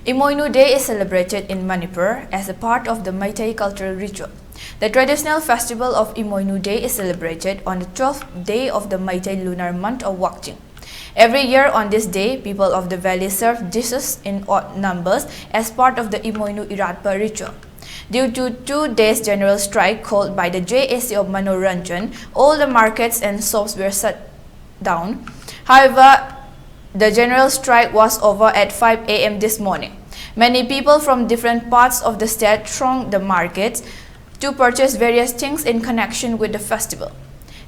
Imoinu Day is celebrated in Manipur as a part of the Meitei cultural ritual. The traditional festival of Imoinu Day is celebrated on the 12th day of the Meitei lunar month of Wakjing. Every year on this day, people of the valley serve dishes in odd numbers as part of the Imoinu Iratpa ritual. Due to 2 days general strike called by the JAC of Manoranjan, all the markets and shops were shut down. However, the general strike was over at 5 a.m. this morning. Many people from different parts of the state thronged the markets to purchase various things in connection with the festival.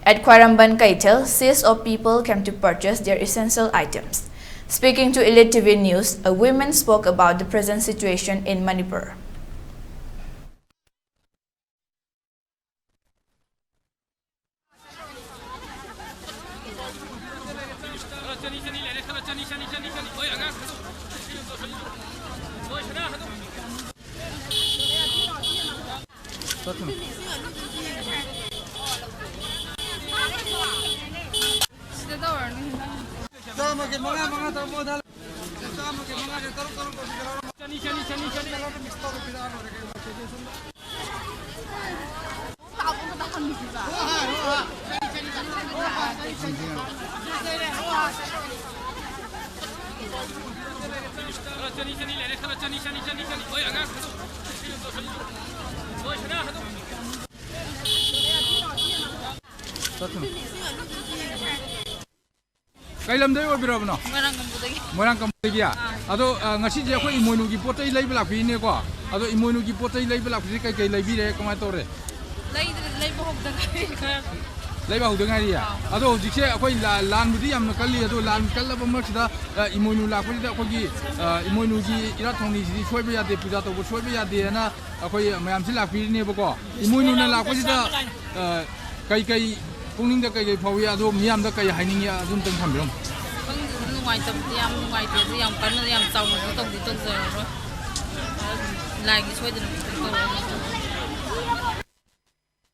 At Kwaramban Kaitel, seas of people came to purchase their essential items. Speaking to ELITETV News, a woman spoke about the present situation in Manipur. Kailam day or birabno? Morang Kampugia. Ado ngasi je ko Imoinu ki potay lay bla fi ne ko. Ado Imoinu ki potay lay bla fi kay lay bi re ko ma tore. Lay ba hog da Lay ba hog da ngari ya. Ado jikse ko lan budi am kalli ado lan kala ba ma sida Imoinu la ko da ko gi Imoinu gi ira thongni ji choi ba ya de puja to choi ba ya de na ko mayam si la fi ne ba ko. Imoinu na la ko sida kai Pungning da kay phawi ado miyam da kay haining ya zum tang tham birom ngoài tập ngoài thì yam kan yam sau nó tông thì tông rồi lại cái xuôi thì nó